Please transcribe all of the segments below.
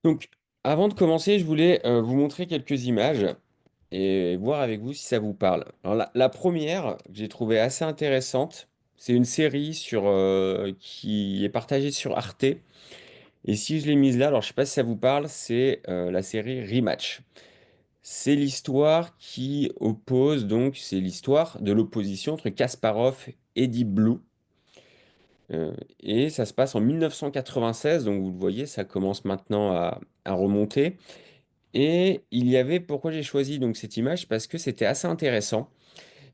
Donc, avant de commencer, je voulais vous montrer quelques images et voir avec vous si ça vous parle. Alors, la première que j'ai trouvée assez intéressante, c'est une série qui est partagée sur Arte. Et si je l'ai mise là, alors je sais pas si ça vous parle, c'est la série Rematch. C'est l'histoire qui oppose, donc c'est l'histoire de l'opposition entre Kasparov et Deep Blue. Euh, et ça se passe en 1996, donc vous le voyez, ça commence maintenant à remonter. Et il y avait, pourquoi j'ai choisi donc cette image? Parce que c'était assez intéressant.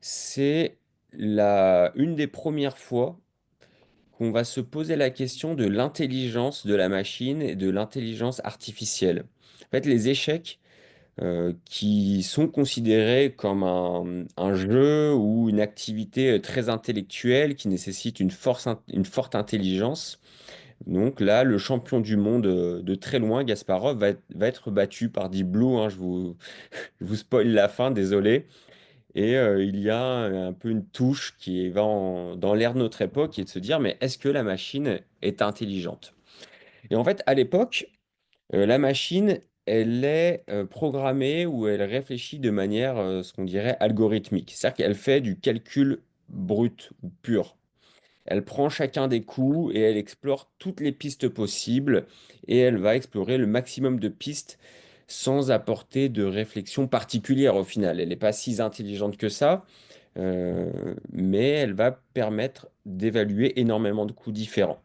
C'est une des premières fois qu'on va se poser la question de l'intelligence de la machine et de l'intelligence artificielle. En fait, les échecs qui sont considérés comme un jeu ou une activité très intellectuelle qui nécessite une forte intelligence. Donc là, le champion du monde de très loin, Gasparov, va être battu par Deep Blue, hein, je vous spoil la fin, désolé. Et il y a un peu une touche qui va dans l'air de notre époque, qui est de se dire, mais est-ce que la machine est intelligente? Et en fait, à l'époque, la machine, elle est programmée ou elle réfléchit de manière, ce qu'on dirait, algorithmique. C'est-à-dire qu'elle fait du calcul brut ou pur. Elle prend chacun des coups et elle explore toutes les pistes possibles et elle va explorer le maximum de pistes sans apporter de réflexion particulière au final. Elle n'est pas si intelligente que ça, mais elle va permettre d'évaluer énormément de coups différents.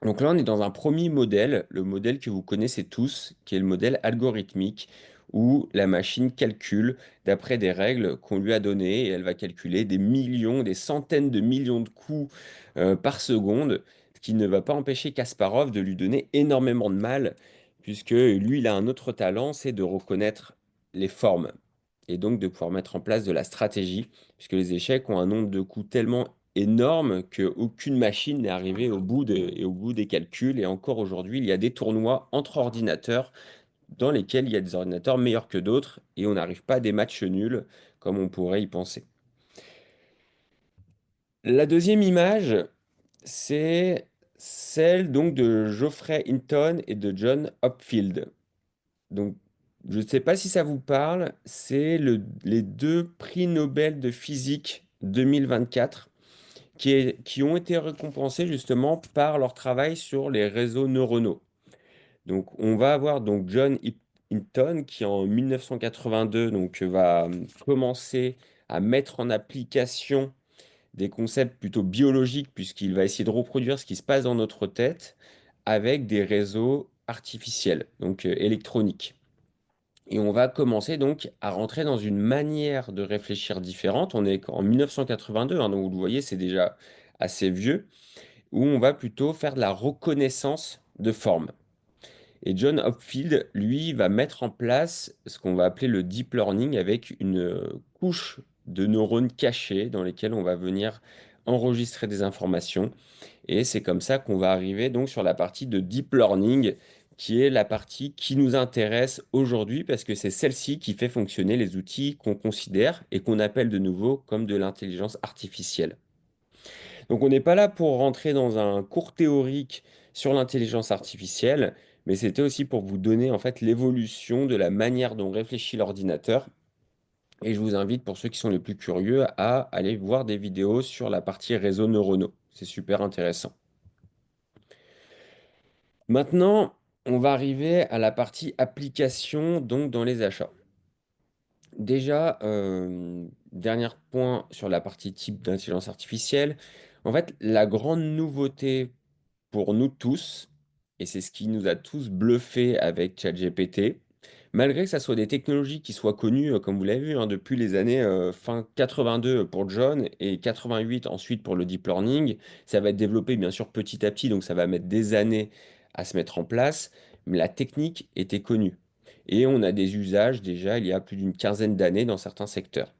Donc là, on est dans un premier modèle, le modèle que vous connaissez tous, qui est le modèle algorithmique, où la machine calcule d'après des règles qu'on lui a données, et elle va calculer des millions, des centaines de millions de coups par seconde, ce qui ne va pas empêcher Kasparov de lui donner énormément de mal, puisque lui, il a un autre talent, c'est de reconnaître les formes, et donc de pouvoir mettre en place de la stratégie, puisque les échecs ont un nombre de coups tellement énorme qu'aucune machine n'est arrivée et au bout des calculs. Et encore aujourd'hui, il y a des tournois entre ordinateurs dans lesquels il y a des ordinateurs meilleurs que d'autres et on n'arrive pas à des matchs nuls comme on pourrait y penser. La deuxième image, c'est celle donc de Geoffrey Hinton et de John Hopfield. Donc, je ne sais pas si ça vous parle, c'est les deux prix Nobel de physique 2024 qui ont été récompensés justement par leur travail sur les réseaux neuronaux. Donc, on va avoir donc Hinton qui en 1982 donc, va commencer à mettre en application des concepts plutôt biologiques puisqu'il va essayer de reproduire ce qui se passe dans notre tête avec des réseaux artificiels, donc électroniques. Et on va commencer donc à rentrer dans une manière de réfléchir différente. On est en 1982, hein, donc vous le voyez, c'est déjà assez vieux, où on va plutôt faire de la reconnaissance de forme. Et John Hopfield, lui, va mettre en place ce qu'on va appeler le deep learning avec une couche de neurones cachés dans lesquels on va venir enregistrer des informations. Et c'est comme ça qu'on va arriver donc sur la partie de deep learning, qui est la partie qui nous intéresse aujourd'hui parce que c'est celle-ci qui fait fonctionner les outils qu'on considère et qu'on appelle de nouveau comme de l'intelligence artificielle. Donc on n'est pas là pour rentrer dans un cours théorique sur l'intelligence artificielle, mais c'était aussi pour vous donner en fait l'évolution de la manière dont réfléchit l'ordinateur. Et je vous invite, pour ceux qui sont les plus curieux, à aller voir des vidéos sur la partie réseaux neuronaux. C'est super intéressant. Maintenant, on va arriver à la partie application, donc dans les achats. Déjà, dernier point sur la partie type d'intelligence artificielle. En fait, la grande nouveauté pour nous tous, et c'est ce qui nous a tous bluffé avec ChatGPT, malgré que ça soit des technologies qui soient connues, comme vous l'avez vu, hein, depuis les années fin 82 pour John et 88 ensuite pour le deep learning, ça va être développé bien sûr petit à petit, donc ça va mettre des années à se mettre en place, mais la technique était connue. Et on a des usages déjà il y a plus d'une quinzaine d'années dans certains secteurs.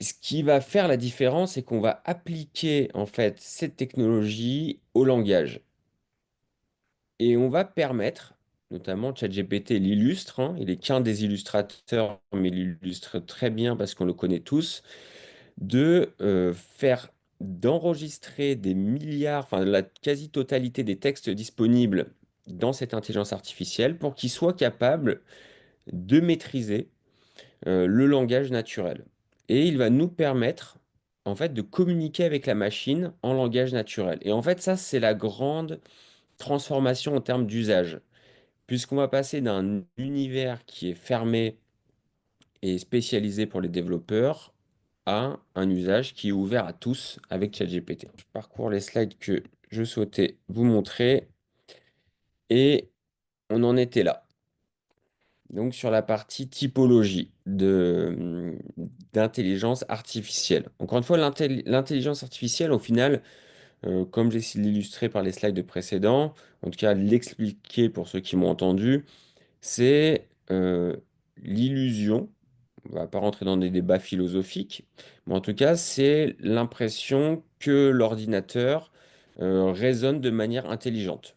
Ce qui va faire la différence, c'est qu'on va appliquer en fait cette technologie au langage. Et on va permettre, notamment ChatGPT l'illustre, hein, il est qu'un des illustrateurs, mais il illustre très bien parce qu'on le connaît tous, d'enregistrer des milliards, enfin la quasi-totalité des textes disponibles dans cette intelligence artificielle pour qu'il soit capable de maîtriser le langage naturel. Et il va nous permettre, en fait, de communiquer avec la machine en langage naturel. Et en fait, ça, c'est la grande transformation en termes d'usage, puisqu'on va passer d'un univers qui est fermé et spécialisé pour les développeurs à un usage qui est ouvert à tous avec ChatGPT. Je parcours les slides que je souhaitais vous montrer et on en était là. Donc sur la partie typologie d'intelligence artificielle. Encore une fois, l'intelligence artificielle, au final, comme j'ai essayé de l'illustrer par les slides précédents, en tout cas de l'expliquer pour ceux qui m'ont entendu, c'est l'illusion. On va pas rentrer dans des débats philosophiques, mais en tout cas, c'est l'impression que l'ordinateur raisonne de manière intelligente.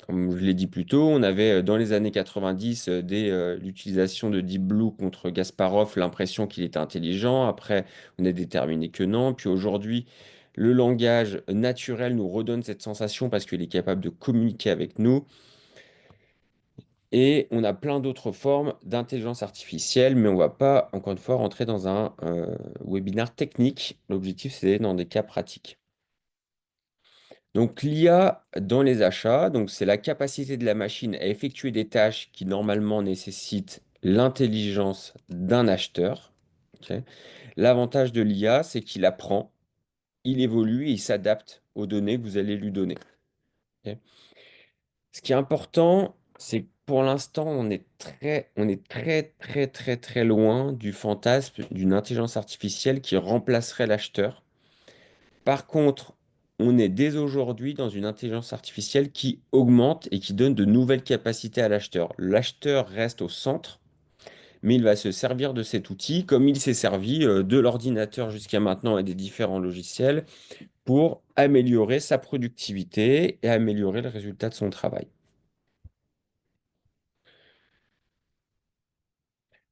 Comme je l'ai dit plus tôt, on avait dans les années 90 dès l'utilisation de Deep Blue contre Kasparov l'impression qu'il était intelligent. Après, on a déterminé que non. Puis aujourd'hui, le langage naturel nous redonne cette sensation parce qu'il est capable de communiquer avec nous. Et on a plein d'autres formes d'intelligence artificielle, mais on ne va pas, encore une fois, rentrer dans un webinaire technique. L'objectif, c'est dans des cas pratiques. Donc l'IA dans les achats, donc c'est la capacité de la machine à effectuer des tâches qui normalement nécessitent l'intelligence d'un acheteur. Ok. L'avantage de l'IA, c'est qu'il apprend, il évolue et il s'adapte aux données que vous allez lui donner. Ok. Ce qui est important, c'est que pour l'instant, on est très loin du fantasme d'une intelligence artificielle qui remplacerait l'acheteur. Par contre, on est dès aujourd'hui dans une intelligence artificielle qui augmente et qui donne de nouvelles capacités à l'acheteur. L'acheteur reste au centre, mais il va se servir de cet outil comme il s'est servi de l'ordinateur jusqu'à maintenant et des différents logiciels pour améliorer sa productivité et améliorer le résultat de son travail.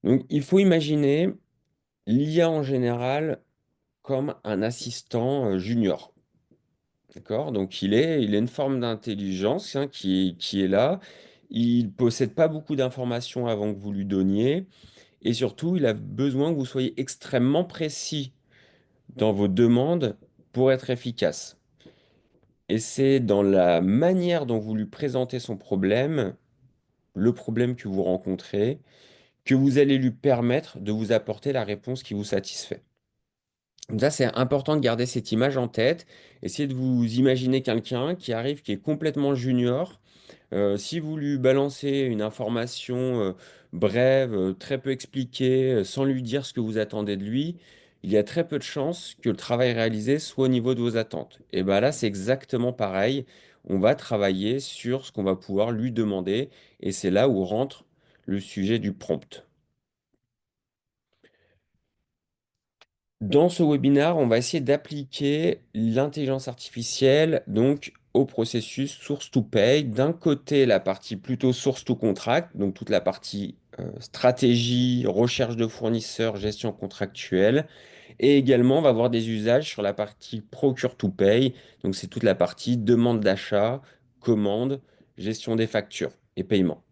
Donc, il faut imaginer l'IA en général comme un assistant junior. D'accord? Donc, il a une forme d'intelligence hein, qui est là. Il possède pas beaucoup d'informations avant que vous lui donniez. Et surtout, il a besoin que vous soyez extrêmement précis dans vos demandes pour être efficace. Et c'est dans la manière dont vous lui présentez son problème, le problème que vous rencontrez, que vous allez lui permettre de vous apporter la réponse qui vous satisfait. Donc ça, c'est important de garder cette image en tête. Essayez de vous imaginer quelqu'un qui arrive, qui est complètement junior. Si vous lui balancez une information brève, très peu expliquée, sans lui dire ce que vous attendez de lui, il y a très peu de chances que le travail réalisé soit au niveau de vos attentes. Et bien là, c'est exactement pareil. On va travailler sur ce qu'on va pouvoir lui demander. Et c'est là où rentre le sujet du prompt. Dans ce webinaire, on va essayer d'appliquer l'intelligence artificielle donc au processus source to pay. D'un côté, la partie plutôt source to contract, donc toute la partie stratégie, recherche de fournisseurs, gestion contractuelle. Et également, on va avoir des usages sur la partie procure to pay. Donc c'est toute la partie demande d'achat, commande, gestion des factures et paiement.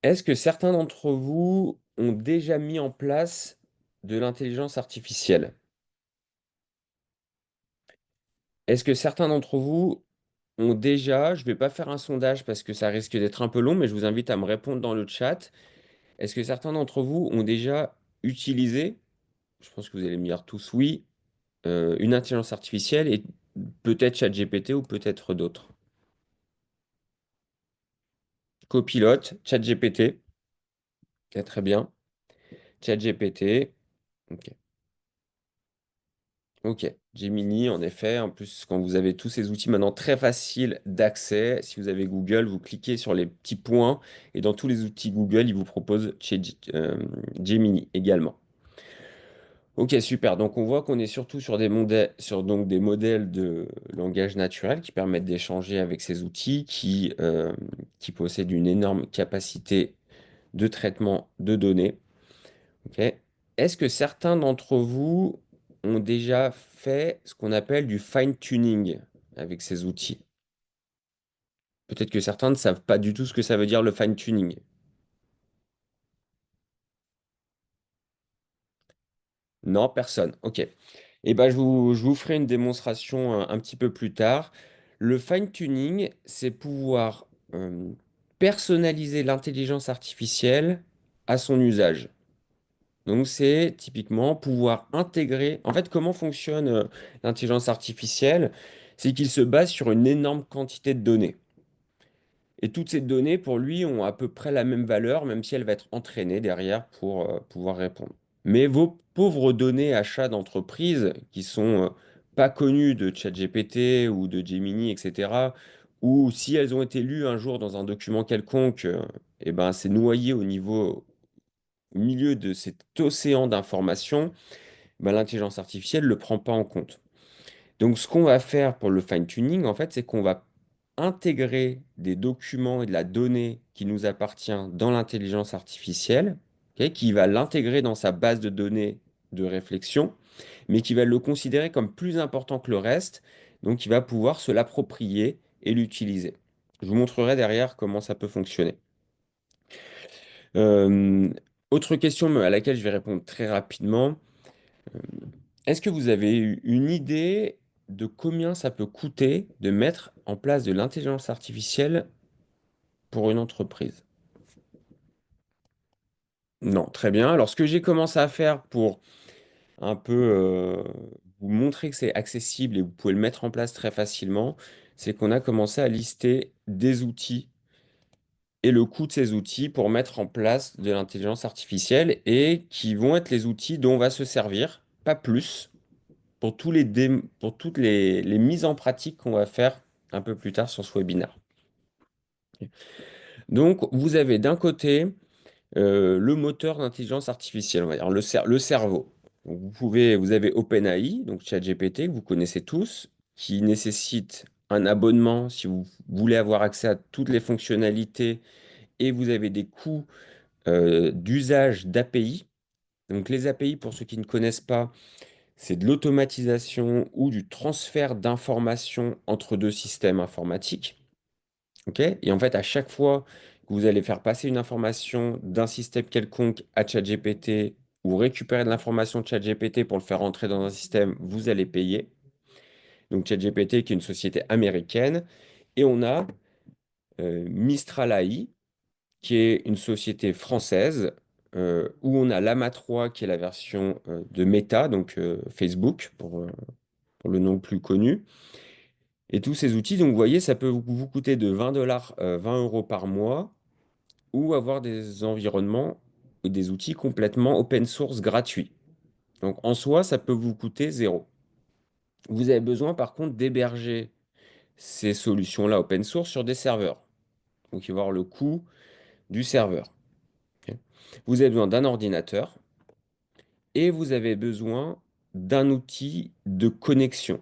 Est-ce que certains d'entre vous ont déjà mis en place de l'intelligence artificielle? Est-ce que certains d'entre vous ont déjà, je ne vais pas faire un sondage parce que ça risque d'être un peu long, mais je vous invite à me répondre dans le chat. Est-ce que certains d'entre vous ont déjà utilisé, je pense que vous allez me dire tous oui, une intelligence artificielle et peut-être ChatGPT ou peut-être d'autres? Copilote, ChatGPT, ok, très bien. ChatGPT, ok. Ok, Gemini, en effet, en plus, quand vous avez tous ces outils maintenant très faciles d'accès, si vous avez Google, vous cliquez sur les petits points et dans tous les outils Google, il vous propose Gemini également. Ok, super. Donc on voit qu'on est surtout sur des modèles, sur donc des modèles de langage naturel qui permettent d'échanger avec ces outils qui possèdent une énorme capacité de traitement de données. Ok. Est-ce que certains d'entre vous ont déjà fait ce qu'on appelle du fine-tuning? avec ces outils. Peut-être que certains ne savent pas du tout ce que ça veut dire le fine-tuning. Non, personne. Ok. Eh ben, je vous ferai une démonstration un petit peu plus tard. Le fine-tuning, c'est pouvoir personnaliser l'intelligence artificielle à son usage. Donc, c'est typiquement pouvoir intégrer. En fait, comment fonctionne l'intelligence artificielle? C'est qu'il se base sur une énorme quantité de données. Et toutes ces données, pour lui, ont à peu près la même valeur, même si elle va être entraînée derrière pour pouvoir répondre. Mais vos pauvres données achats d'entreprise, qui sont pas connues de ChatGPT ou de Gemini, etc., ou si elles ont été lues un jour dans un document quelconque, eh ben, c'est noyé au milieu de cet océan d'informations, ben, l'intelligence artificielle ne le prend pas en compte. Donc, ce qu'on va faire pour le fine-tuning, en fait, c'est qu'on va intégrer des documents et de la donnée qui nous appartient dans l'intelligence artificielle, ok, qui va l'intégrer dans sa base de données de réflexion, mais qui va le considérer comme plus important que le reste, donc il va pouvoir se l'approprier et l'utiliser. Je vous montrerai derrière comment ça peut fonctionner. Euh, Autre question mais à laquelle je vais répondre très rapidement. Est-ce que vous avez eu une idée de combien ça peut coûter de mettre en place de l'intelligence artificielle pour une entreprise? Non, très bien. Alors, ce que j'ai commencé à faire pour un peu vous montrer que c'est accessible et vous pouvez le mettre en place très facilement, c'est qu'on a commencé à lister des outils et le coût de ces outils pour mettre en place de l'intelligence artificielle et qui vont être les outils dont on va se servir, pas plus, pour pour toutes les mises en pratique qu'on va faire un peu plus tard sur ce webinaire. Donc, vous avez d'un côté le moteur d'intelligence artificielle, on va dire, le cerveau. Donc, vous avez OpenAI, donc ChatGPT, que vous connaissez tous, qui nécessite un abonnement si vous voulez avoir accès à toutes les fonctionnalités et vous avez des coûts d'usage d'API. Donc, les API, pour ceux qui ne connaissent pas, c'est de l'automatisation ou du transfert d'informations entre deux systèmes informatiques. Ok. Et en fait, à chaque fois que vous allez faire passer une information d'un système quelconque à ChatGPT ou récupérer de l'information de ChatGPT pour le faire entrer dans un système, vous allez payer. Donc ChatGPT qui est une société américaine. Et on a Mistral AI qui est une société française où on a Llama 3 qui est la version de Meta, donc Facebook pour le nom le plus connu. Et tous ces outils, donc vous voyez, ça peut vous coûter de 20 dollars, 20 euros par mois ou avoir des environnements ou des outils complètement open source gratuits. Donc en soi, ça peut vous coûter zéro. Vous avez besoin par contre d'héberger ces solutions-là open source sur des serveurs. Donc il va y avoir le coût du serveur. Ok. Vous avez besoin d'un ordinateur et vous avez besoin d'un outil de connexion.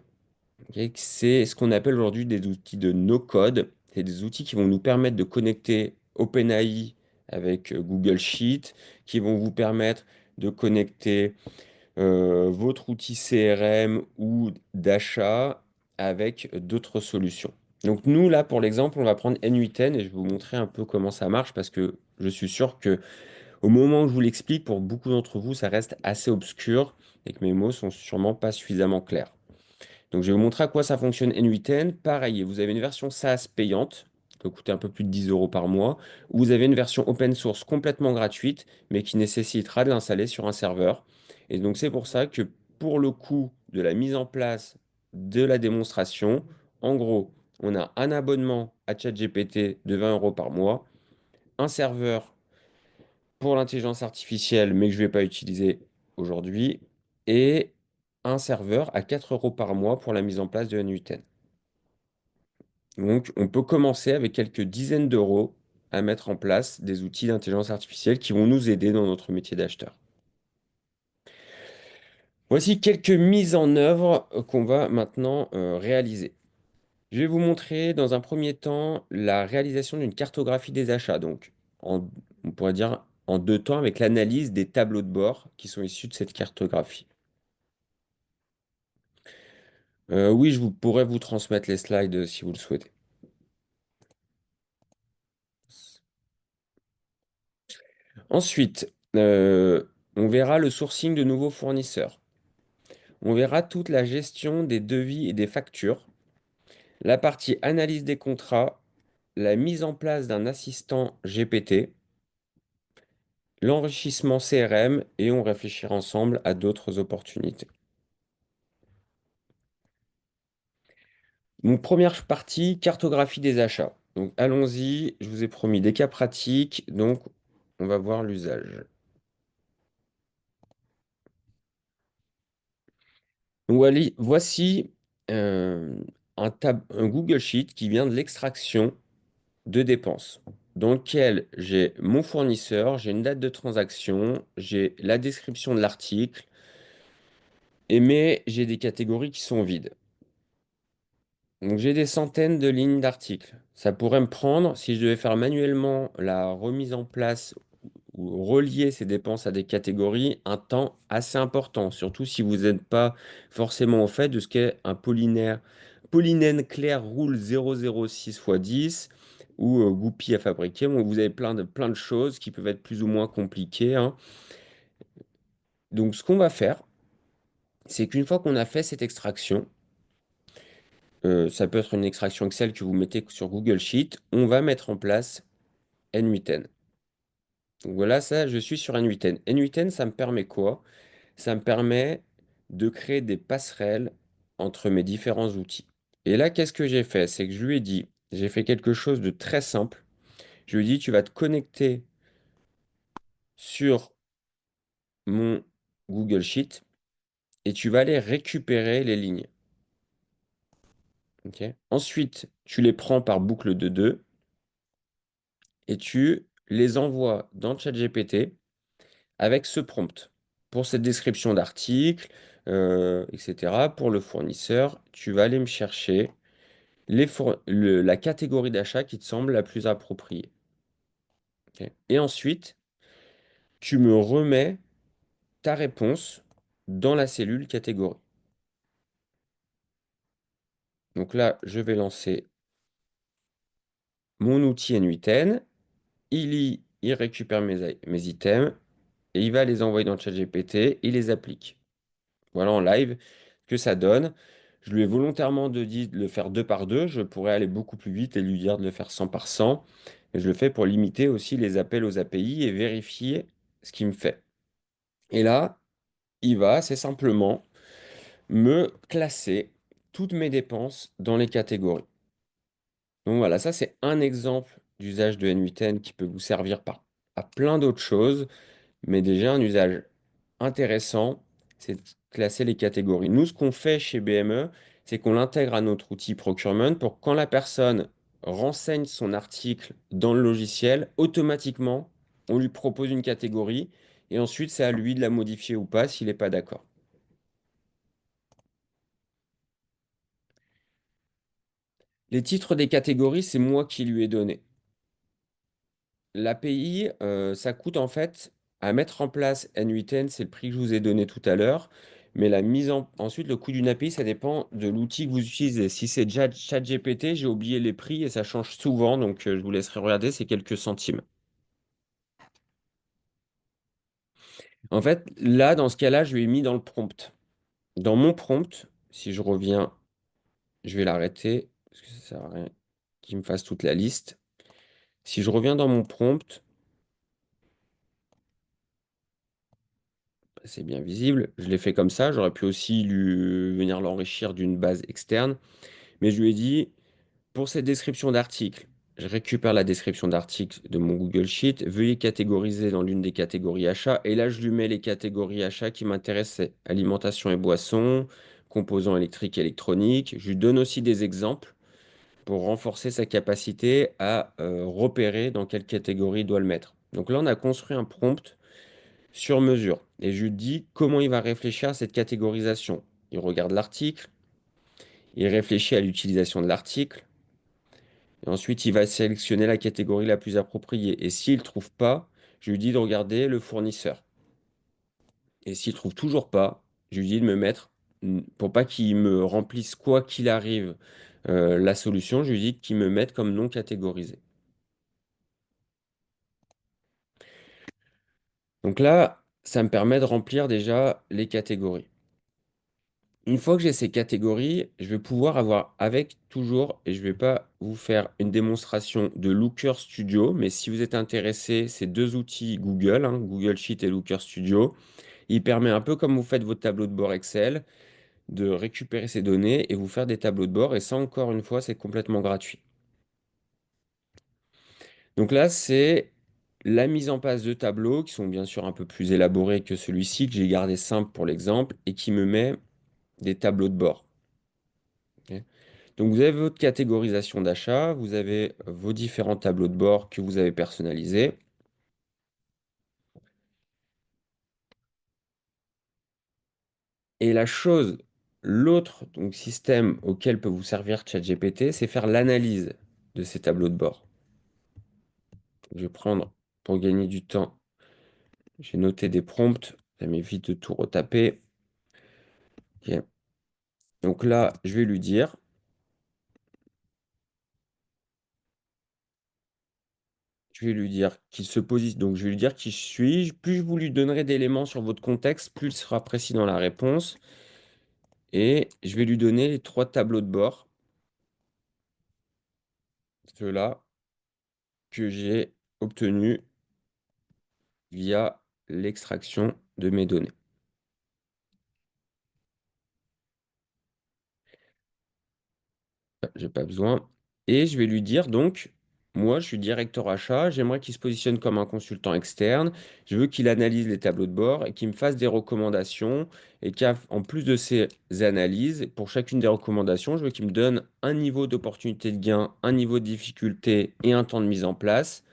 Ok. C'est ce qu'on appelle aujourd'hui des outils de no-code. C'est des outils qui vont nous permettre de connecter OpenAI avec Google Sheet, qui vont vous permettre de connecter votre outil CRM ou d'achat avec d'autres solutions. Donc nous, là, pour l'exemple, on va prendre N8N et je vais vous montrer un peu comment ça marche parce que je suis sûr que au moment où je vous l'explique, pour beaucoup d'entre vous, ça reste assez obscur et que mes mots sont sûrement pas suffisamment clairs. Donc, je vais vous montrer à quoi ça fonctionne N8N. Pareil, vous avez une version SaaS payante, qui peut coûter un peu plus de 10 euros par mois, ou vous avez une version open source complètement gratuite, mais qui nécessitera de l'installer sur un serveur. Et donc, c'est pour ça que pour le coût de la mise en place de la démonstration, en gros, on a un abonnement à ChatGPT de 20 euros par mois, un serveur pour l'intelligence artificielle, mais que je ne vais pas utiliser aujourd'hui, et un serveur à 4 euros par mois pour la mise en place de N8N. Donc, on peut commencer avec quelques dizaines d'euros à mettre en place des outils d'intelligence artificielle qui vont nous aider dans notre métier d'acheteur. Voici quelques mises en œuvre qu'on va maintenant réaliser. Je vais vous montrer dans un premier temps la réalisation d'une cartographie des achats, donc on pourrait dire en deux temps avec l'analyse des tableaux de bord qui sont issus de cette cartographie. Oui, pourrais vous transmettre les slides si vous le souhaitez. Ensuite, on verra le sourcing de nouveaux fournisseurs. On verra toute la gestion des devis et des factures, la partie analyse des contrats, la mise en place d'un assistant GPT, l'enrichissement CRM et on réfléchira ensemble à d'autres opportunités. Donc, première partie, cartographie des achats. Donc, allons-y, je vous ai promis des cas pratiques, donc on va voir l'usage. Donc, voici un Google Sheet qui vient de l'extraction de dépenses, dans lequel j'ai mon fournisseur, j'ai une date de transaction, j'ai la description de l'article, mais j'ai des catégories qui sont vides. Donc j'ai des centaines de lignes d'articles. Ça pourrait me prendre, si je devais faire manuellement la remise en place ou relier ces dépenses à des catégories, un temps assez important, surtout si vous n'êtes pas forcément au fait de ce qu'est un polynène clair roule 0,06 x 10 ou goupille à fabriquer. Bon, vous avez plein de choses qui peuvent être plus ou moins compliquées, hein. Donc ce qu'on va faire, c'est qu'une fois qu'on a fait cette extraction, ça peut être une extraction Excel que vous mettez sur Google Sheet, on va mettre en place N8N. Donc voilà, ça, je suis sur N8N. N8N, ça me permet quoi? Ça me permet de créer des passerelles entre mes différents outils. Et là, qu'est-ce que j'ai fait? C'est que je lui ai dit, j'ai fait quelque chose de très simple. Je lui ai dit, tu vas te connecter sur mon Google Sheet et tu vas aller récupérer les lignes. Ok. Ensuite, tu les prends par boucle de 2 et tu les envoies dans ChatGPT avec ce prompt. Pour cette description d'article, etc., pour le fournisseur, tu vas aller me chercher la catégorie d'achat qui te semble la plus appropriée. Ok. Et ensuite, tu me remets ta réponse dans la cellule catégorie. Donc là, je vais lancer mon outil N8N. Il récupère mes items et il va les envoyer dans le chat GPT. Il les applique. Voilà en live ce que ça donne. Je lui ai volontairement dit de le faire 2 par 2. Je pourrais aller beaucoup plus vite et lui dire de le faire 100 par 100. Mais je le fais pour limiter aussi les appels aux API et vérifier ce qu'il me fait. Et là, il va assez simplement me classer toutes mes dépenses dans les catégories. Donc voilà, ça c'est un exemple d'usage de N8N qui peut vous servir à plein d'autres choses. Mais déjà, un usage intéressant, c'est de classer les catégories. Nous, ce qu'on fait chez BME, c'est qu'on l'intègre à notre outil procurement pour que quand la personne renseigne son article dans le logiciel, automatiquement, on lui propose une catégorie et ensuite, c'est à lui de la modifier ou pas s'il n'est pas d'accord. Les titres des catégories, c'est moi qui lui ai donné. L'API, ça coûte en fait à mettre en place N8N, c'est le prix que je vous ai donné tout à l'heure. Mais ensuite, le coût d'une API, ça dépend de l'outil que vous utilisez. Si c'est déjà ChatGPT, j'ai oublié les prix et ça change souvent, donc je vous laisserai regarder, c'est quelques centimes. En fait, là, dans ce cas-là, je lui ai mis dans le prompt. Dans mon prompt, si je reviens, je vais l'arrêter, parce que ça sert à rien qu'il me fasse toute la liste. Si je reviens dans mon prompt, c'est bien visible. Je l'ai fait comme ça. J'aurais pu aussi venir l'enrichir d'une base externe. Mais je lui ai dit, pour cette description d'article, je récupère la description d'article de mon Google Sheet. Veuillez catégoriser dans l'une des catégories achats. Et là, je lui mets les catégories achats qui m'intéressaient. Alimentation et boissons, composants électriques et électroniques. Je lui donne aussi des exemples pour renforcer sa capacité à repérer dans quelle catégorie il doit le mettre. Donc là, on a construit un prompt sur mesure. Et je lui dis comment il va réfléchir à cette catégorisation. Il regarde l'article, il réfléchit à l'utilisation de l'article, et ensuite il va sélectionner la catégorie la plus appropriée. Et s'il ne trouve pas, je lui dis de regarder le fournisseur. Et s'il ne trouve toujours pas, je lui dis de me mettre pour pas qu'il me remplisse quoi qu'il arrive la solution, je lui dis qu'il me mette comme non catégorisé. Donc là, ça me permet de remplir déjà les catégories. Une fois que j'ai ces catégories, je vais pouvoir avoir avec toujours, et je ne vais pas vous faire une démonstration de Looker Studio, mais si vous êtes intéressé, ces deux outils Google, hein, Google Sheet et Looker Studio, il permet un peu comme vous faites votre tableau de bord Excel, de récupérer ces données et vous faire des tableaux de bord, et ça encore une fois, c'est complètement gratuit. Donc là, c'est la mise en place de tableaux qui sont bien sûr un peu plus élaborés que celui-ci, que j'ai gardé simple pour l'exemple, et qui me met des tableaux de bord. Ok. Donc vous avez votre catégorisation d'achat, vous avez vos différents tableaux de bord que vous avez personnalisés. Et l'autre donc, système auquel peut vous servir ChatGPT, c'est faire l'analyse de ces tableaux de bord. Je vais prendre, pour gagner du temps, j'ai noté des prompts, ça m'évite de tout retaper. Ok. Donc là, je vais lui dire qu'il se positionne. Donc je vais lui dire qui je suis. Plus vous lui donnerez d'éléments sur votre contexte, plus il sera précis dans la réponse. Et je vais lui donner les trois tableaux de bord, ceux-là que j'ai obtenus via l'extraction de mes données. J'ai pas besoin. Et je vais lui dire donc, moi je suis directeur achat, j'aimerais qu'il se positionne comme un consultant externe, je veux qu'il analyse les tableaux de bord et qu'il me fasse des recommandations et qu'en plus de ces analyses, pour chacune des recommandations, je veux qu'il me donne un niveau d'opportunité de gain, un niveau de difficulté et un temps de mise en place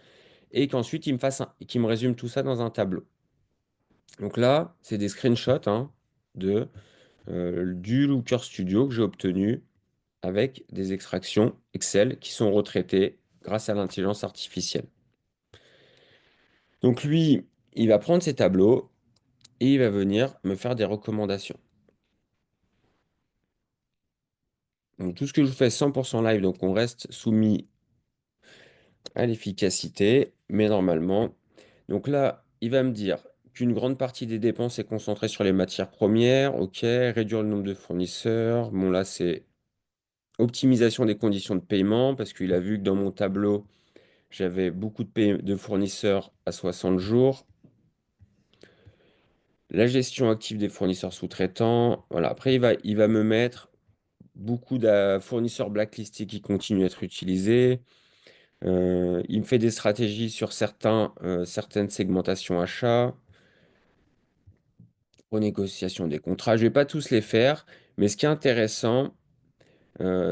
et qu'ensuite qu'il me résume tout ça dans un tableau. Donc là, c'est des screenshots hein, du Looker Studio que j'ai obtenu avec des extractions Excel qui sont retraitées grâce à l'intelligence artificielle. Donc lui, il va prendre ces tableaux et il va venir me faire des recommandations. Donc tout ce que je fais 100% live, donc on reste soumis à l'efficacité, mais normalement. Donc là, il va me dire qu'une grande partie des dépenses est concentrée sur les matières premières, ok, réduire le nombre de fournisseurs. Bon là, c'est optimisation des conditions de paiement, parce qu'il a vu que dans mon tableau, j'avais beaucoup de fournisseurs à 60 jours. La gestion active des fournisseurs sous-traitants. Voilà. Après, il va me mettre beaucoup de fournisseurs blacklistés qui continuent à être utilisés. Il me fait des stratégies sur certaines segmentations achats, renégociation des contrats. Je ne vais pas tous les faire, mais ce qui est intéressant,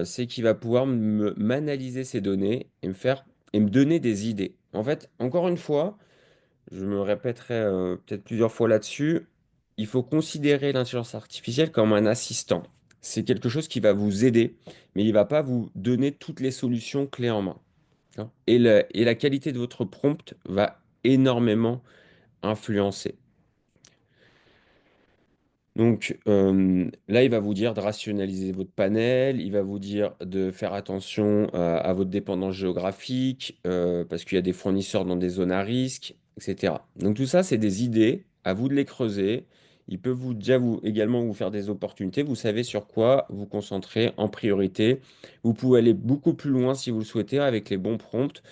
c'est qu'il va pouvoir m'analyser ces données et me donner des idées. En fait, encore une fois, je me répéterai peut-être plusieurs fois là-dessus, il faut considérer l'intelligence artificielle comme un assistant. C'est quelque chose qui va vous aider, mais il ne va pas vous donner toutes les solutions clés en main, hein. Et la qualité de votre prompt va énormément influencer. Donc là, il va vous dire de rationaliser votre panel, il va vous dire de faire attention à votre dépendance géographique, parce qu'il y a des fournisseurs dans des zones à risque, etc. Donc tout ça, c'est des idées, à vous de les creuser. Il peut également vous faire des opportunités. Vous savez sur quoi vous concentrer en priorité. Vous pouvez aller beaucoup plus loin si vous le souhaitez avec les bons prompts.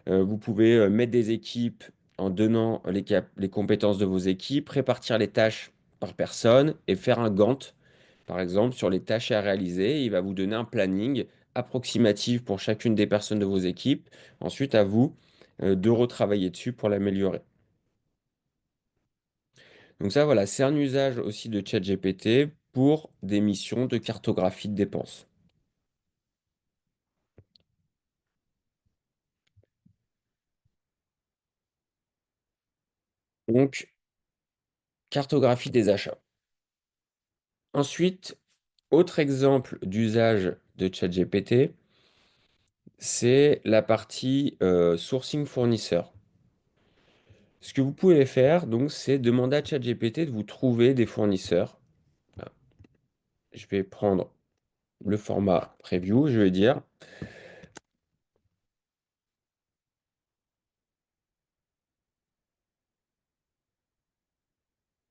Vous pouvez mettre des équipes en donnant les compétences de vos équipes, répartir les tâches par personne et faire un Gantt, par exemple, sur les tâches à réaliser. Il va vous donner un planning approximatif pour chacune des personnes de vos équipes. Ensuite, à vous de retravailler dessus pour l'améliorer. Donc ça, voilà, c'est un usage aussi de ChatGPT pour des missions de cartographie de dépenses. Donc, cartographie des achats. Ensuite, autre exemple d'usage de ChatGPT, c'est la partie sourcing fournisseur. Ce que vous pouvez faire, donc, c'est demander à ChatGPT de vous trouver des fournisseurs. Voilà. je vais prendre le format preview, je vais dire.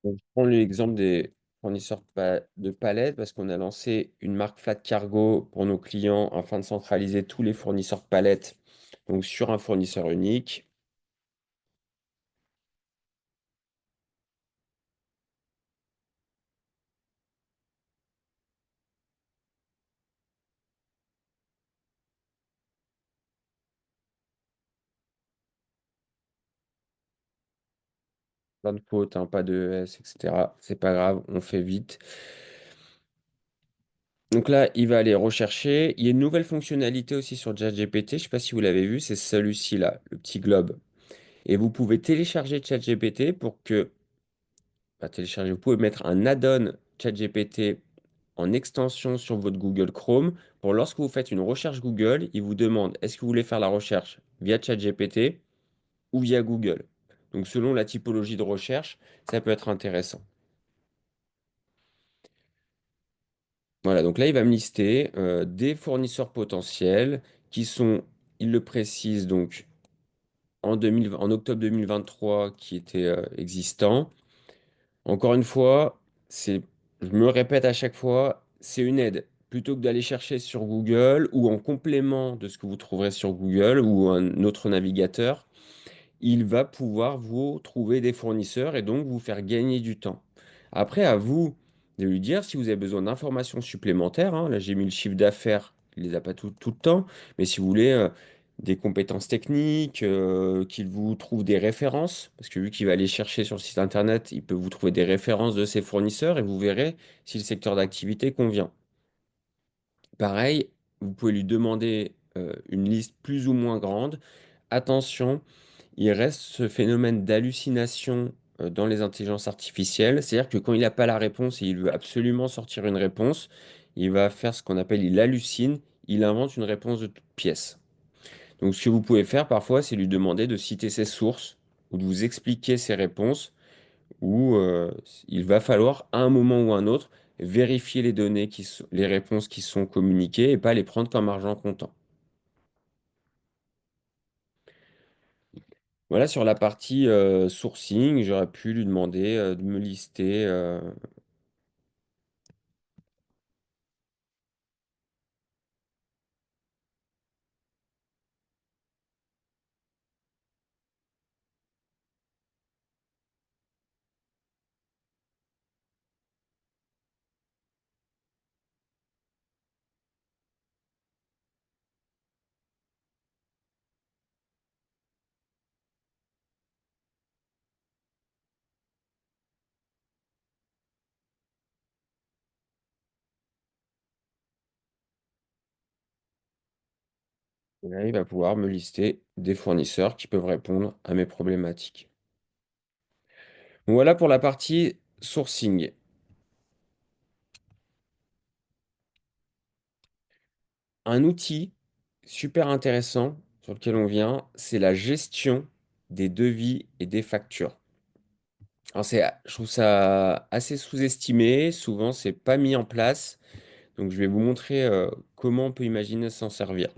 Donc, je prends l'exemple des fournisseurs de palettes parce qu'on a lancé une marque Flat Cargo pour nos clients afin de centraliser tous les fournisseurs de palettes donc sur un fournisseur unique. Plein de fautes, hein, pas de S, etc. C'est pas grave, on fait vite. Donc là, il va aller rechercher. Il y a une nouvelle fonctionnalité aussi sur ChatGPT. Je ne sais pas si vous l'avez vu, c'est celui-ci là, le petit globe. Et vous pouvez télécharger ChatGPT pour que, pas télécharger, vous pouvez mettre un add-on ChatGPT en extension sur votre Google Chrome pour lorsque vous faites une recherche Google, il vous demande est-ce que vous voulez faire la recherche via ChatGPT ou via Google. Donc selon la typologie de recherche, ça peut être intéressant. Voilà, donc là, il va me lister des fournisseurs potentiels qui sont, il le précise, donc en octobre 2023 qui étaient existants. Encore une fois, je me répète à chaque fois, c'est une aide. Plutôt que d'aller chercher sur Google ou en complément de ce que vous trouverez sur Google ou un autre navigateur, il va pouvoir vous trouver des fournisseurs et donc vous faire gagner du temps. Après, à vous de lui dire si vous avez besoin d'informations supplémentaires, hein. Là, j'ai mis le chiffre d'affaires, il ne les a pas tout le temps, mais si vous voulez des compétences techniques, qu'il vous trouve des références, parce que vu qu'il va aller chercher sur le site internet, il peut vous trouver des références de ses fournisseurs et vous verrez si le secteur d'activité convient. Pareil, vous pouvez lui demander une liste plus ou moins grande. Attention, il reste ce phénomène d'hallucination dans les intelligences artificielles. C'est-à-dire que quand il n'a pas la réponse et il veut absolument sortir une réponse, il va faire ce qu'on appelle il hallucine, il invente une réponse de toute pièce. Donc ce que vous pouvez faire parfois, c'est lui demander de citer ses sources ou de vous expliquer ses réponses, ou il va falloir à un moment ou à un autre vérifier les données les réponses qui sont communiquées et pas les prendre comme argent comptant. Voilà, sur la partie sourcing, j'aurais pu lui demander de me lister. Et là, il va pouvoir me lister des fournisseurs qui peuvent répondre à mes problématiques. Voilà pour la partie sourcing. Un outil super intéressant sur lequel on vient, c'est la gestion des devis et des factures. Alors je trouve ça assez sous-estimé, souvent c'est pas mis en place, donc je vais vous montrer comment on peut imaginer s'en servir.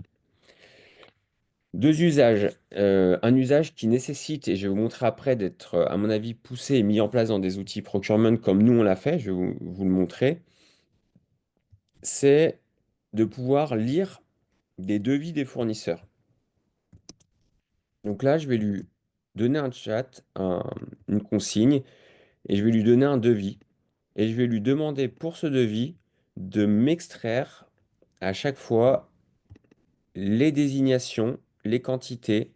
Deux usages. Un usage qui nécessite, et je vais vous montrer après, d'être, à mon avis, poussé et mis en place dans des outils procurement comme nous on l'a fait, je vais vous le montrer, c'est de pouvoir lire des devis des fournisseurs. Donc là, je vais lui donner un chat, une consigne, et je vais lui donner un devis. Et je vais lui demander pour ce devis de m'extraire à chaque fois les désignations, les quantités,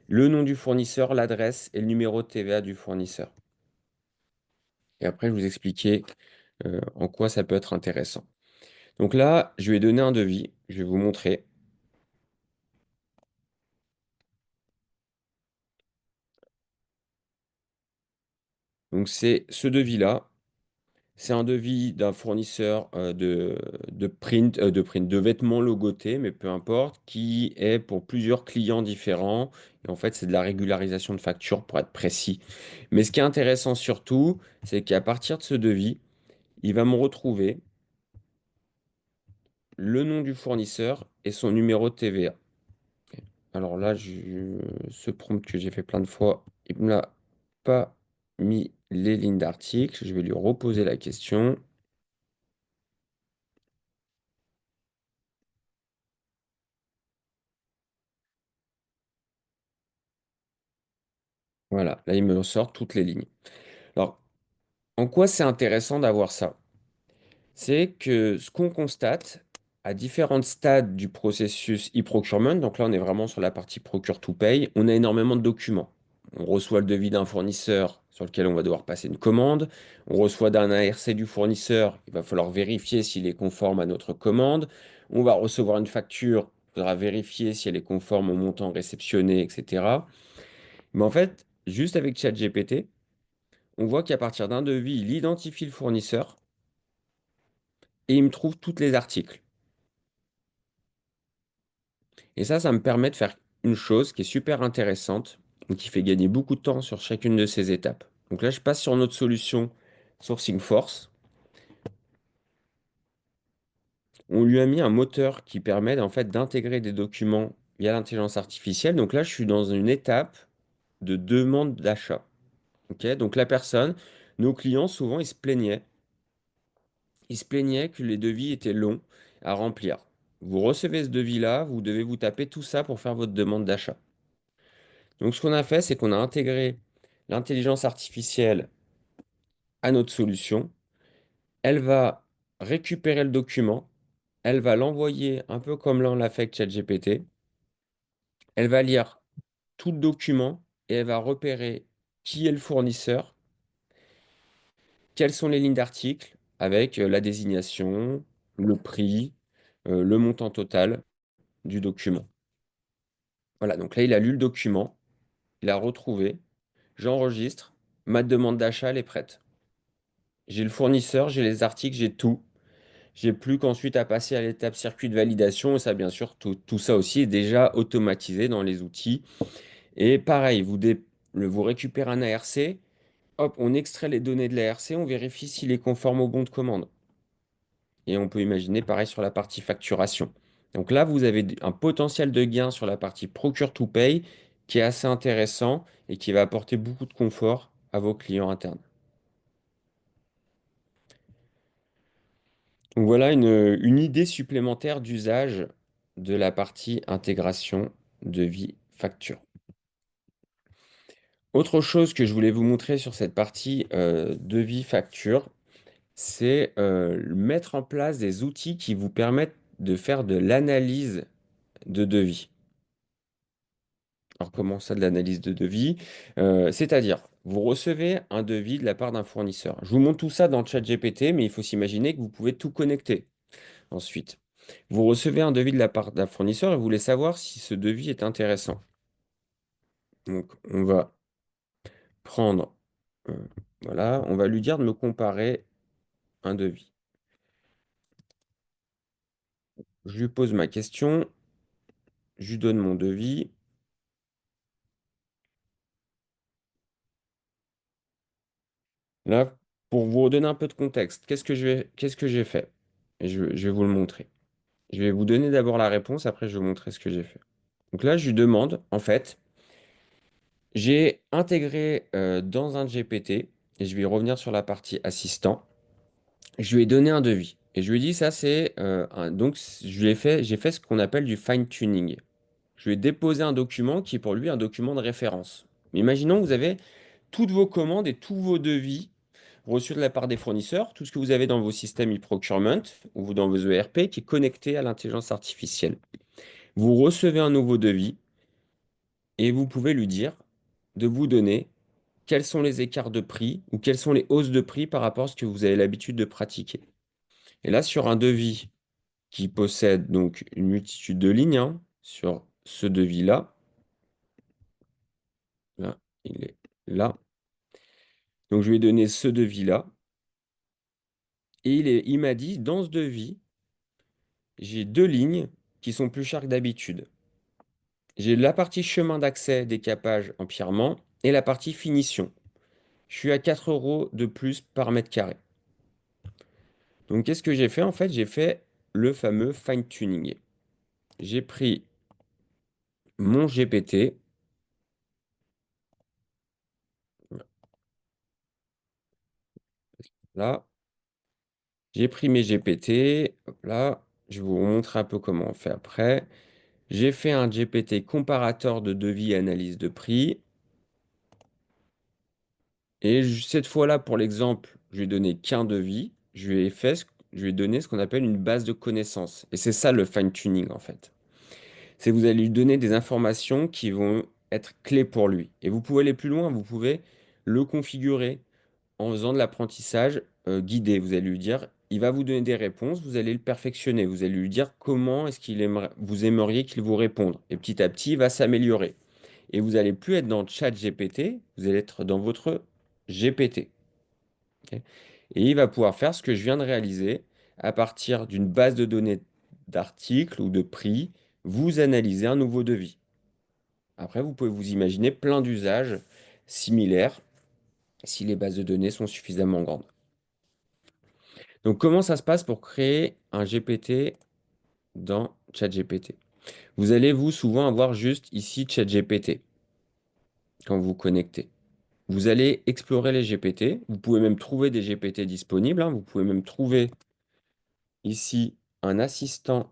le nom du fournisseur, l'adresse et le numéro de TVA du fournisseur. Et après, je vais vous expliquer en quoi ça peut être intéressant. Donc là, je vais donner un devis, je vais vous montrer. Donc c'est ce devis-là. C'est un devis d'un fournisseur de vêtements logotés, mais peu importe, qui est pour plusieurs clients différents. Et en fait, c'est de la régularisation de facture pour être précis. Mais ce qui est intéressant surtout, c'est qu'à partir de ce devis, il va me retrouver le nom du fournisseur et son numéro de TVA. Alors là, ce prompt que j'ai fait plein de fois, il me l'a pas mis les lignes d'article. Je vais lui reposer la question. Voilà, là, il me sort toutes les lignes. Alors, en quoi c'est intéressant d'avoir ça? C'est que ce qu'on constate à différents stades du processus e-procurement, donc là on est vraiment sur la partie procure to pay, on a énormément de documents. On reçoit le devis d'un fournisseur sur lequel on va devoir passer une commande, on reçoit d'un ARC du fournisseur, il va falloir vérifier s'il est conforme à notre commande, on va recevoir une facture, il faudra vérifier si elle est conforme au montant réceptionné, etc. Mais en fait, juste avec ChatGPT, on voit qu'à partir d'un devis, il identifie le fournisseur et il me trouve tous les articles. Et ça me permet de faire une chose qui est super intéressante et qui fait gagner beaucoup de temps sur chacune de ces étapes. Donc là, je passe sur notre solution Sourcing Force. On lui a mis un moteur qui permet en fait d'intégrer des documents via l'intelligence artificielle. Donc là, je suis dans une étape de demande d'achat. Ok. Donc la personne, nos clients, souvent, ils se plaignaient que les devis étaient longs à remplir. Vous recevez ce devis-là, vous devez vous taper tout ça pour faire votre demande d'achat. Donc, ce qu'on a fait, c'est qu'on a intégré l'intelligence artificielle à notre solution. Elle va récupérer le document, elle va l'envoyer un peu comme là on l'a fait avec ChatGPT. Elle va lire tout le document et elle va repérer qui est le fournisseur, quelles sont les lignes d'article avec la désignation, le prix, le montant total du document. Voilà, donc là il a lu le document, il a retrouvé, j'enregistre, ma demande d'achat elle est prête. J'ai le fournisseur, j'ai les articles, j'ai tout. J'ai plus qu'ensuite à passer à l'étape circuit de validation. Et ça, bien sûr, tout ça aussi est déjà automatisé dans les outils. Et pareil, vous récupérez un ARC, hop, on extrait les données de l'ARC, on vérifie s'il est conforme au bon de commande. Et on peut imaginer pareil sur la partie facturation. Donc là, vous avez un potentiel de gain sur la partie procure to pay qui est assez intéressant et qui va apporter beaucoup de confort à vos clients internes. Donc voilà une idée supplémentaire d'usage de la partie intégration devis facture. Autre chose que je voulais vous montrer sur cette partie devis facture, c'est mettre en place des outils qui vous permettent de faire de l'analyse de devis. Alors comment ça de l'analyse de devis? C'est-à-dire, vous recevez un devis de la part d'un fournisseur. Je vous montre tout ça dans le chat GPT, mais il faut s'imaginer que vous pouvez tout connecter. Ensuite, vous recevez un devis de la part d'un fournisseur et vous voulez savoir si ce devis est intéressant. Donc, on va prendre, euh, voilà, on va lui dire de me comparer un devis. Je lui pose ma question, je lui donne mon devis. Là, pour vous redonner un peu de contexte, qu'est-ce que j'ai fait? Et je vais vous le montrer. Je vais vous donner d'abord la réponse, après je vais vous montrer ce que j'ai fait. Donc là, je lui demande, en fait, j'ai intégré dans un GPT, et je vais revenir sur la partie assistant. Je lui ai donné un devis. Et je lui ai dit, ça c'est donc j'ai fait ce qu'on appelle du fine-tuning. Je lui ai déposé un document qui est pour lui un document de référence. Mais imaginons que vous avez toutes vos commandes et tous vos devis reçus de la part des fournisseurs, tout ce que vous avez dans vos systèmes e-procurement ou dans vos ERP qui est connecté à l'intelligence artificielle. Vous recevez un nouveau devis et vous pouvez lui dire de vous donner quels sont les écarts de prix ou quelles sont les hausses de prix par rapport à ce que vous avez l'habitude de pratiquer. Et là, sur un devis qui possède donc une multitude de lignes, hein, sur ce devis-là, là, il est là. Donc, je lui ai donné ce devis-là. Et il m'a dit, dans ce devis, j'ai deux lignes qui sont plus chères que d'habitude. J'ai la partie chemin d'accès, décapage, empierrement, et la partie finition. Je suis à 4 euros de plus par mètre carré. Donc, qu'est-ce que j'ai fait? En fait, j'ai fait le fameux fine-tuning. J'ai pris mon GPT, là, j'ai pris mes GPT, hop là, je vais vous montrer un peu comment on fait après. J'ai fait un GPT comparateur de devis et analyse de prix. Et cette fois-là, pour l'exemple, je lui ai donné qu'un devis. Je lui ai donné ce qu'on appelle une base de connaissances. Et c'est ça le fine-tuning en fait. C'est que vous allez lui donner des informations qui vont être clés pour lui. Et vous pouvez aller plus loin, vous pouvez le configurer en faisant de l'apprentissage guidé. Vous allez lui dire, il va vous donner des réponses, vous allez le perfectionner. Vous allez lui dire comment est-ce qu'il aimerait, vous aimeriez qu'il vous réponde. Et petit à petit, il va s'améliorer. Et vous allez plus être dans le chat GPT, vous allez être dans votre GPT. Ok. Et il va pouvoir faire ce que je viens de réaliser à partir d'une base de données d'articles ou de prix, vous analysez un nouveau devis. Après, vous pouvez vous imaginer plein d'usages similaires si les bases de données sont suffisamment grandes. Donc, comment ça se passe pour créer un GPT dans ChatGPT? Vous allez, vous, souvent avoir juste ici ChatGPT quand vous vous connectez. Vous allez explorer les GPT. Vous pouvez même trouver des GPT disponibles, hein. Vous pouvez même trouver ici un assistant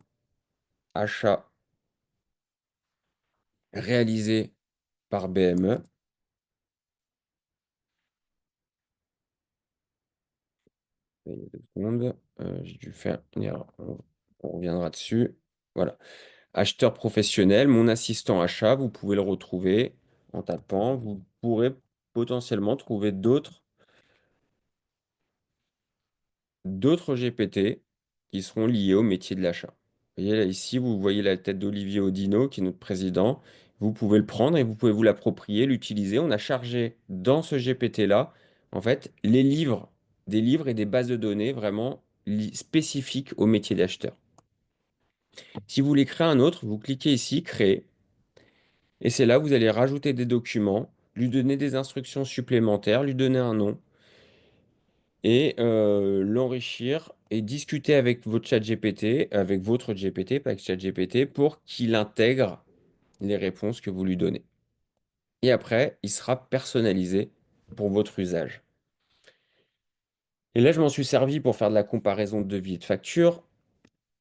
achat réalisé par BME. Il y a 2 secondes. J'ai dû faire une erreur. On reviendra dessus. Voilà. Acheteur professionnel, mon assistant achat, vous pouvez le retrouver en tapant. Vous pourrez potentiellement trouver d'autres GPT qui seront liés au métier de l'achat. Vous voyez là, ici, vous voyez la tête d'Olivier Odino, qui est notre président. Vous pouvez le prendre et vous pouvez vous l'approprier, l'utiliser. On a chargé dans ce GPT-là, en fait, les livres, des livres et des bases de données vraiment spécifiques au métier d'acheteur. Si vous voulez créer un autre, vous cliquez ici, créer, et c'est là où vous allez rajouter des documents, lui donner des instructions supplémentaires, lui donner un nom et l'enrichir et discuter avec votre chat GPT, avec votre GPT, pas avec chat GPT, pour qu'il intègre les réponses que vous lui donnez. Et après, il sera personnalisé pour votre usage. Et là, je m'en suis servi pour faire de la comparaison de devis et de factures,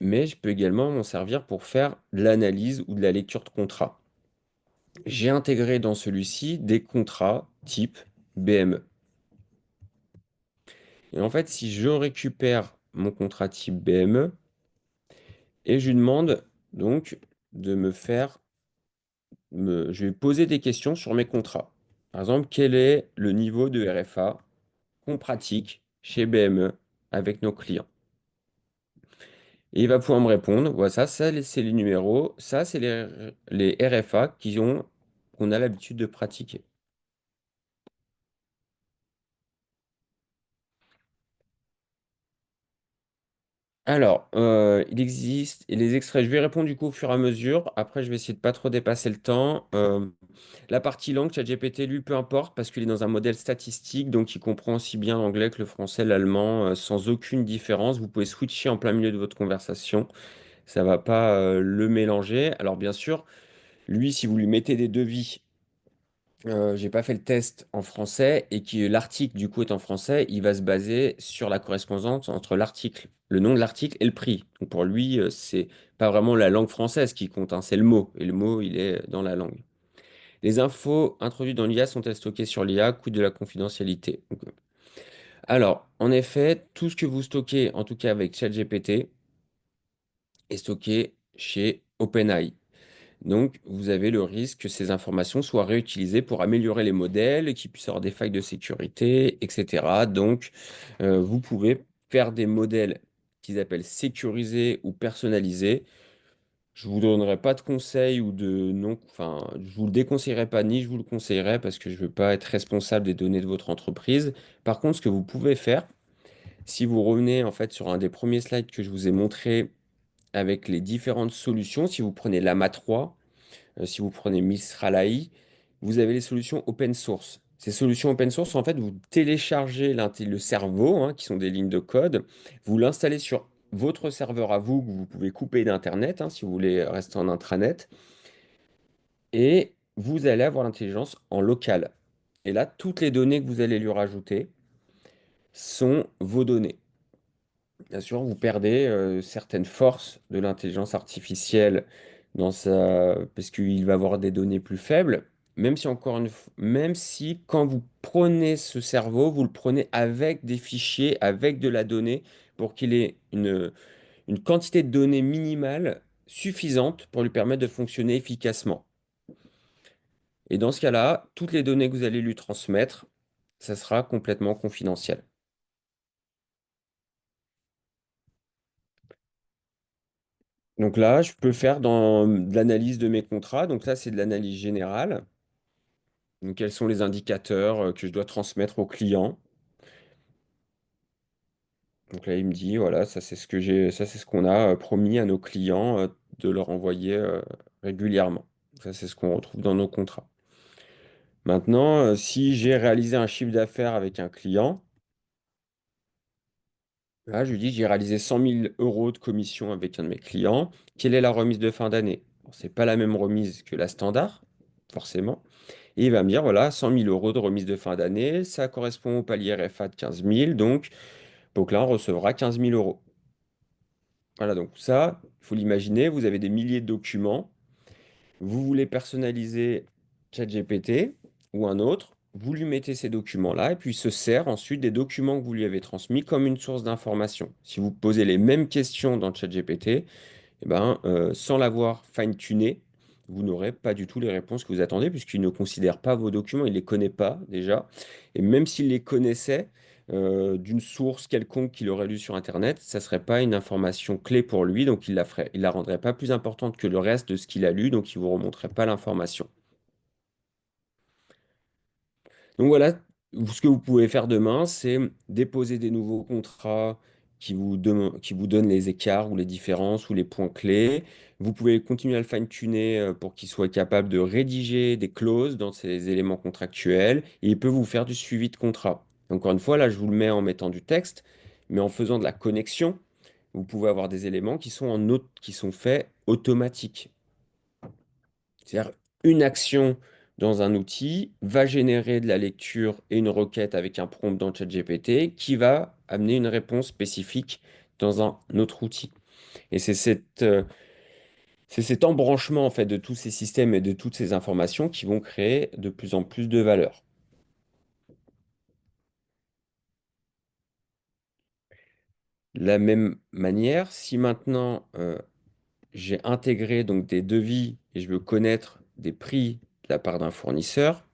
mais je peux également m'en servir pour faire de l'analyse ou de la lecture de contrat. J'ai intégré dans celui-ci des contrats type BME. Et en fait, si je récupère mon contrat type BME, et je lui demande donc de me faire, je vais poser des questions sur mes contrats. Par exemple, quel est le niveau de RFA qu'on pratique chez BME avec nos clients? Et il va pouvoir me répondre, voilà, ça c'est les numéros, ça c'est les RFA qu'on a l'habitude de pratiquer. Alors, il existe, et les extraits, je vais répondre du coup au fur et à mesure. Après, je vais essayer de pas trop dépasser le temps. La partie langue, ChatGPT, lui, peu importe, parce qu'il est dans un modèle statistique, donc il comprend aussi bien l'anglais que le français, l'allemand, sans aucune différence. Vous pouvez switcher en plein milieu de votre conversation. Ça va pas, le mélanger. Alors, bien sûr, lui, si vous lui mettez des devis, j'ai pas fait le test en français et que l'article du coup est en français, il va se baser sur la correspondance entre l'article, le nom de l'article et le prix. Donc pour lui, c'est pas vraiment la langue française qui compte, hein, c'est le mot. Et le mot, il est dans la langue. Les infos introduites dans l'IA sont-elles stockées sur l'IA? Coût de la confidentialité. Donc, alors, en effet, tout ce que vous stockez, en tout cas avec ChatGPT, est stocké chez OpenAI. Donc, vous avez le risque que ces informations soient réutilisées pour améliorer les modèles, qu'ils puissent avoir des failles de sécurité, etc. Donc, vous pouvez faire des modèles qu'ils appellent sécurisés ou personnalisés. Je vous donnerai pas de conseils ou de non, enfin, je vous le déconseillerai pas ni je vous le conseillerais parce que je veux pas être responsable des données de votre entreprise. Par contre, ce que vous pouvez faire, si vous revenez en fait sur un des premiers slides que je vous ai montré avec les différentes solutions, si vous prenez Lama 3, si vous prenez Mistral AI, vous avez les solutions open source. Ces solutions open source, en fait, vous téléchargez le cerveau, hein, qui sont des lignes de code, vous l'installez sur votre serveur à vous que vous pouvez couper d'Internet, hein, si vous voulez rester en intranet, et vous allez avoir l'intelligence en local. Et là, toutes les données que vous allez lui rajouter sont vos données. Bien sûr, vous perdez certaines forces de l'intelligence artificielle parce qu'il va avoir des données plus faibles, même si quand vous prenez ce cerveau, vous le prenez avec des fichiers, avec de la donnée, pour qu'il ait une quantité de données minimale suffisante pour lui permettre de fonctionner efficacement. Et dans ce cas-là, toutes les données que vous allez lui transmettre, ça sera complètement confidentiel. Donc là, je peux faire dans de l'analyse de mes contrats. Donc là, c'est de l'analyse générale. Donc, quels sont les indicateurs que je dois transmettre au client? Donc là, il me dit, voilà, ça c'est ce qu'on a promis à nos clients de leur envoyer régulièrement. Ça, c'est ce qu'on retrouve dans nos contrats. Maintenant, si j'ai réalisé un chiffre d'affaires avec un client, là, je lui dis, j'ai réalisé 100 000 € de commission avec un de mes clients. Quelle est la remise de fin d'année? Bon, c'est pas la même remise que la standard, forcément. Et il va me dire, voilà, 100 000 € de remise de fin d'année, ça correspond au palier RFA de 15 000, donc là, on recevra 15 000 €. Voilà, donc ça, il faut l'imaginer, vous avez des milliers de documents, vous voulez personnaliser ChatGPT ou un autre, vous lui mettez ces documents-là, et puis il se sert ensuite des documents que vous lui avez transmis comme une source d'information. Si vous posez les mêmes questions dans ChatGPT, eh ben, sans l'avoir fine-tuné, vous n'aurez pas du tout les réponses que vous attendez, puisqu'il ne considère pas vos documents, il ne les connaît pas déjà. Et même s'il les connaissait d'une source quelconque qu'il aurait lue sur Internet, ça ne serait pas une information clé pour lui, donc il la rendrait pas plus importante que le reste de ce qu'il a lu, donc il ne vous remonterait pas l'information. Donc voilà, ce que vous pouvez faire demain, c'est déposer des nouveaux contrats qui vous donnent les écarts ou les différences ou les points clés. Vous pouvez continuer à le fine-tuner pour qu'il soit capable de rédiger des clauses dans ces éléments contractuels et il peut vous faire du suivi de contrat. Encore une fois, là, je vous le mets en mettant du texte, mais en faisant de la connexion, vous pouvez avoir des éléments qui sont faits automatiques. C'est-à-dire, une action dans un outil va générer de la lecture et une requête avec un prompt dans ChatGPT qui va amener une réponse spécifique dans un autre outil. Et c'est cet embranchement en fait de tous ces systèmes et de toutes ces informations qui vont créer de plus en plus de valeur. De la même manière, si maintenant j'ai intégré donc des devis et je veux connaître des prix de la part d'un fournisseur,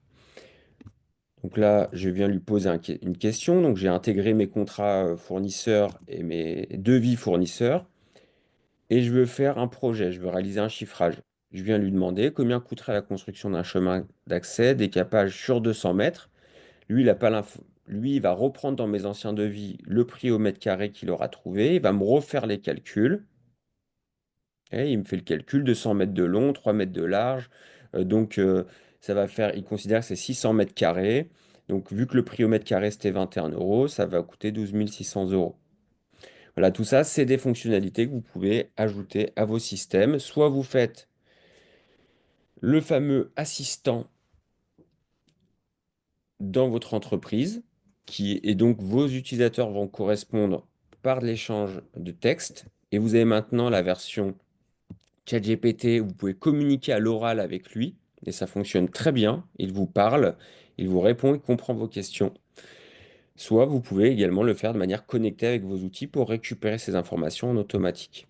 donc là, je viens lui poser une question. Donc, j'ai intégré mes contrats fournisseurs et mes devis fournisseurs. Et je veux faire un projet, je veux réaliser un chiffrage. Je viens lui demander combien coûterait la construction d'un chemin d'accès décapage sur 200 mètres. Lui, il a pas l'info. Lui, il va reprendre dans mes anciens devis le prix au mètre carré qu'il aura trouvé. Il va me refaire les calculs. Et il me fait le calcul de 100 mètres de long, 3 mètres de large. Donc, ça va faire, il considère que c'est 600 mètres carrés. Donc, vu que le prix au mètre carré, c'était 21 euros, ça va coûter 12 600 euros. Voilà, tout ça, c'est des fonctionnalités que vous pouvez ajouter à vos systèmes. Soit vous faites le fameux assistant dans votre entreprise, et donc vos utilisateurs vont correspondre par de l'échange de texte. Et vous avez maintenant la version ChatGPT, vous pouvez communiquer à l'oral avec lui et ça fonctionne très bien. Il vous parle, il vous répond, il comprend vos questions. Soit vous pouvez également le faire de manière connectée avec vos outils pour récupérer ces informations en automatique.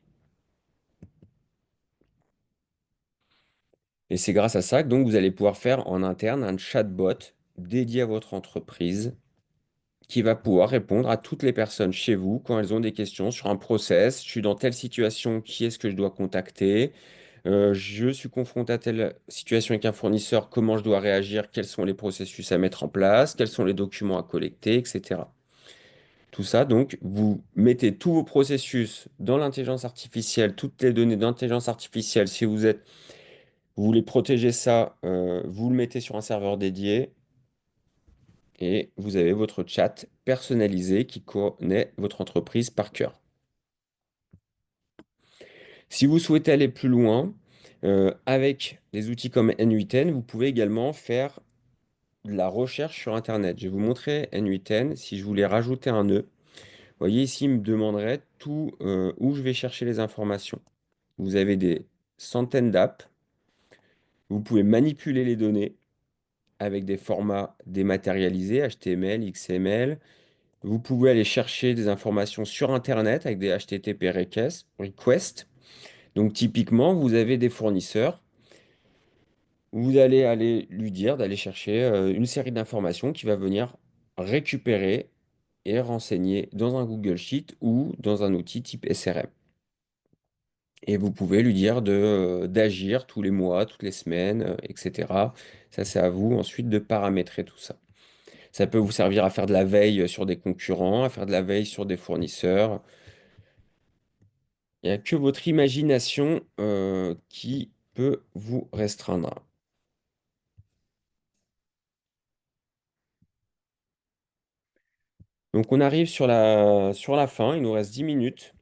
Et c'est grâce à ça que donc vous allez pouvoir faire en interne un chatbot dédié à votre entreprise qui va pouvoir répondre à toutes les personnes chez vous quand elles ont des questions sur un process. Je suis dans telle situation, qui est-ce que je dois contacter? Je suis confronté à telle situation avec un fournisseur, comment je dois réagir, quels sont les processus à mettre en place, quels sont les documents à collecter, etc. Tout ça, donc, vous mettez tous vos processus dans l'intelligence artificielle, toutes les données d'intelligence artificielle. Si vous voulez protéger ça, vous le mettez sur un serveur dédié et vous avez votre chat personnalisé qui connaît votre entreprise par cœur. Si vous souhaitez aller plus loin, avec des outils comme N8N, vous pouvez également faire de la recherche sur Internet. Je vais vous montrer N8N. Si je voulais rajouter un nœud, vous voyez ici, il me demanderait tout où je vais chercher les informations. Vous avez des centaines d'apps. Vous pouvez manipuler les données avec des formats dématérialisés, HTML, XML. Vous pouvez aller chercher des informations sur Internet avec des HTTP request. Donc typiquement, vous avez des fournisseurs. Vous allez aller lui dire d'aller chercher une série d'informations qui va venir récupérer et renseigner dans un Google Sheet ou dans un outil type SRM. Et vous pouvez lui dire d'agir tous les mois, toutes les semaines, etc. Ça, c'est à vous ensuite de paramétrer tout ça. Ça peut vous servir à faire de la veille sur des concurrents, à faire de la veille sur des fournisseurs. Il n'y a que votre imagination qui peut vous restreindre. Donc on arrive sur la fin, il nous reste 10 minutes.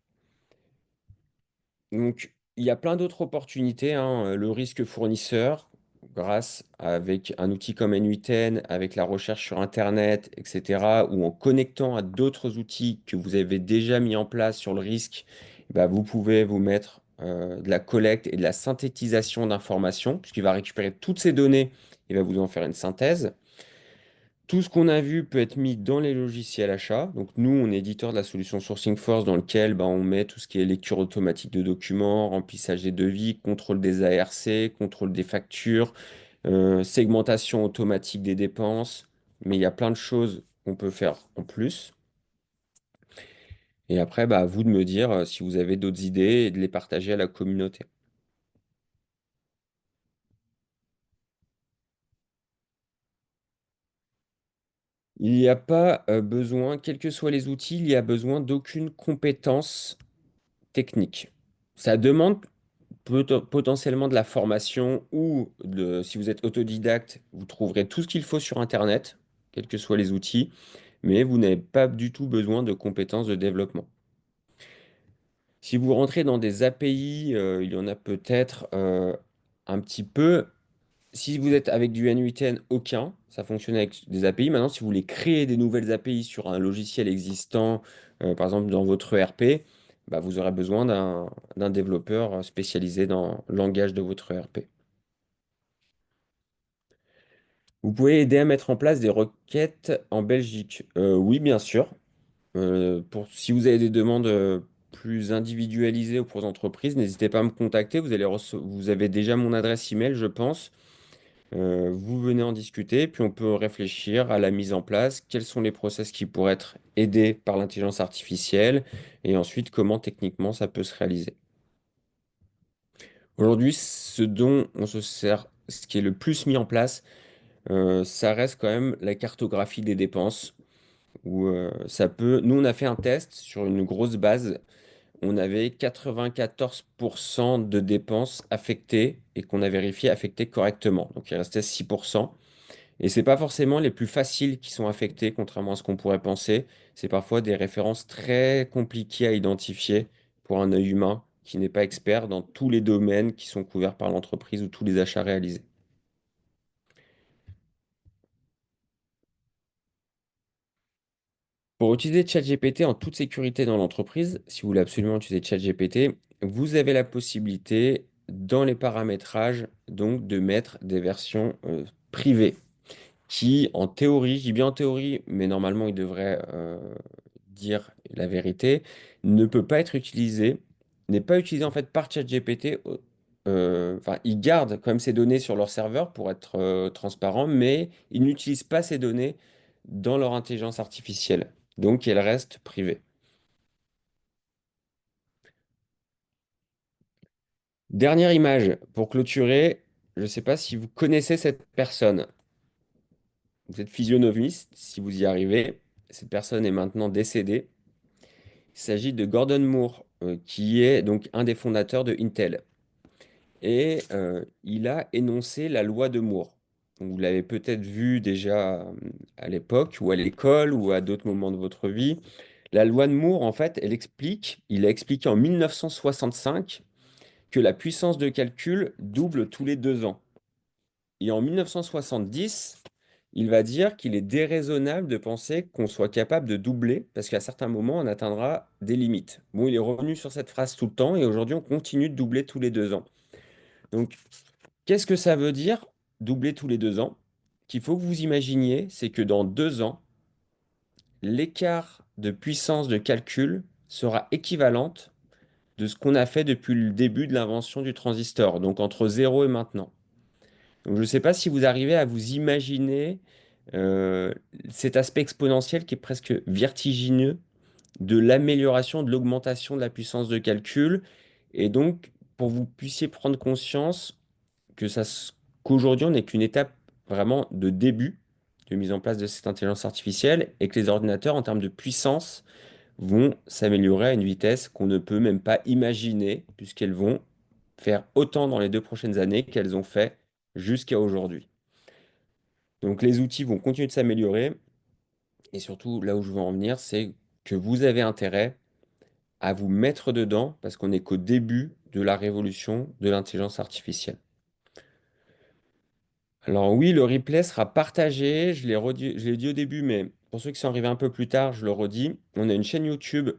Donc, il y a plein d'autres opportunités, hein. Le risque fournisseur, grâce avec un outil comme N8N, avec la recherche sur Internet, etc., ou en connectant à d'autres outils que vous avez déjà mis en place sur le risque, bah, vous pouvez vous mettre de la collecte et de la synthétisation d'informations, puisqu'il va récupérer toutes ces données et va vous en faire une synthèse. Tout ce qu'on a vu peut être mis dans les logiciels achats. Donc nous, on est éditeur de la solution Sourcing Force dans lequel on met tout ce qui est lecture automatique de documents, remplissage des devis, contrôle des ARC, contrôle des factures, segmentation automatique des dépenses. Mais il y a plein de choses qu'on peut faire en plus. Et après, à vous de me dire si vous avez d'autres idées et de les partager à la communauté. Il n'y a pas besoin, quels que soient les outils, il n'y a besoin d'aucune compétence technique. Ça demande potentiellement de la formation ou si vous êtes autodidacte, vous trouverez tout ce qu'il faut sur Internet, quels que soient les outils, mais vous n'avez pas du tout besoin de compétences de développement. Si vous rentrez dans des API, il y en a peut-être un petit peu. Si vous êtes avec du N8N, aucun, ça fonctionne avec des API. Maintenant, si vous voulez créer des nouvelles API sur un logiciel existant, par exemple dans votre ERP, vous aurez besoin d'un développeur spécialisé dans le langage de votre ERP. Vous pouvez aider à mettre en place des requêtes en Belgique. Oui, bien sûr. Si vous avez des demandes plus individualisées ou pour les entreprises, n'hésitez pas à me contacter. Vous avez déjà mon adresse email, je pense. Vous venez en discuter, puis on peut réfléchir à la mise en place, quels sont les process qui pourraient être aidés par l'intelligence artificielle, et ensuite comment techniquement ça peut se réaliser. Aujourd'hui, ce dont on se sert, ce qui est le plus mis en place, ça reste quand même la cartographie des dépenses, où ça peut... Nous, on a fait un test sur une grosse base, on avait 94% de dépenses affectées et qu'on a vérifié affectées correctement. Donc il restait 6%. Et c'est pas forcément les plus faciles qui sont affectés, contrairement à ce qu'on pourrait penser. C'est parfois des références très compliquées à identifier pour un œil humain qui n'est pas expert dans tous les domaines qui sont couverts par l'entreprise ou tous les achats réalisés. Pour utiliser ChatGPT en toute sécurité dans l'entreprise, si vous voulez absolument utiliser ChatGPT, vous avez la possibilité dans les paramétrages donc de mettre des versions privées qui, en théorie, je dis bien en théorie, mais normalement il devrait dire la vérité, ne peut pas être utilisé, n'est pas utilisé en fait par ChatGPT. Enfin, ils gardent quand même ces données sur leur serveur pour être transparent, mais ils n'utilisent pas ces données dans leur intelligence artificielle. Donc, elles restent privées. Dernière image pour clôturer. Je ne sais pas si vous connaissez cette personne. Vous êtes physionomiste, si vous y arrivez. Cette personne est maintenant décédée. Il s'agit de Gordon Moore, qui est donc un des fondateurs de Intel. Et il a énoncé la loi de Moore. Vous l'avez peut-être vu déjà à l'époque, ou à l'école, ou à d'autres moments de votre vie. La loi de Moore, en fait, il a expliqué en 1965 que la puissance de calcul double tous les 2 ans. Et en 1970, il va dire qu'il est déraisonnable de penser qu'on soit capable de doubler, parce qu'à certains moments, on atteindra des limites. Bon, il est revenu sur cette phrase tout le temps, et aujourd'hui, on continue de doubler tous les 2 ans. Donc, qu'est-ce que ça veut dire, doubler tous les 2 ans? Qu'il faut que vous imaginiez, c'est que dans 2 ans, l'écart de puissance de calcul sera équivalente de ce qu'on a fait depuis le début de l'invention du transistor, donc entre 0 et maintenant. Donc je ne sais pas si vous arrivez à vous imaginer euh, cet aspect exponentiel qui est presque vertigineux de l'amélioration, de l'augmentation de la puissance de calcul. Et donc, pour que vous puissiez prendre conscience que qu'aujourd'hui, on n'est qu'une étape vraiment de début de mise en place de cette intelligence artificielle et que les ordinateurs, en termes de puissance, vont s'améliorer à une vitesse qu'on ne peut même pas imaginer, puisqu'elles vont faire autant dans les 2 prochaines années qu'elles ont fait jusqu'à aujourd'hui. Donc les outils vont continuer de s'améliorer, et surtout là où je veux en venir, c'est que vous avez intérêt à vous mettre dedans, parce qu'on n'est qu'au début de la révolution de l'intelligence artificielle. Alors oui, le replay sera partagé, je l'ai dit au début, mais pour ceux qui sont arrivés un peu plus tard, je le redis, on a une chaîne YouTube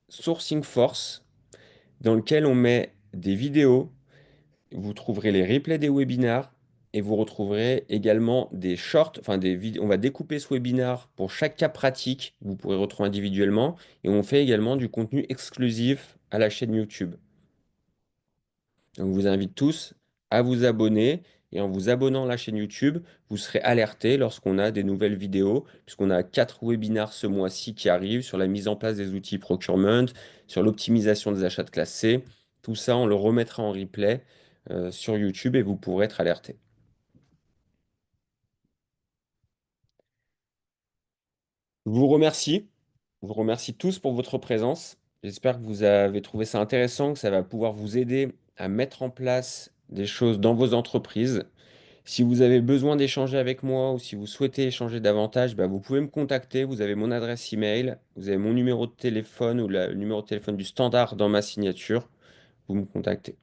Sourcing Force dans lequel on met des vidéos. Vous trouverez les replays des webinars et vous retrouverez également des shorts, enfin des vidéos. On va découper ce webinar pour chaque cas pratique, que vous pourrez retrouver individuellement. Et on fait également du contenu exclusif à la chaîne YouTube. Donc, je vous invite tous à vous abonner. Et en vous abonnant à la chaîne YouTube, vous serez alerté lorsqu'on a des nouvelles vidéos, puisqu'on a 4 webinars ce mois-ci qui arrivent sur la mise en place des outils procurement, sur l'optimisation des achats de classe C. Tout ça, on le remettra en replay sur YouTube et vous pourrez être alerté. Je vous remercie. Je vous remercie tous pour votre présence. J'espère que vous avez trouvé ça intéressant, que ça va pouvoir vous aider à mettre en place des choses dans vos entreprises. Si vous avez besoin d'échanger avec moi ou si vous souhaitez échanger davantage, bah, vous pouvez me contacter. Vous avez mon adresse email, vous avez mon numéro de téléphone ou le numéro de téléphone du standard dans ma signature. Vous me contactez.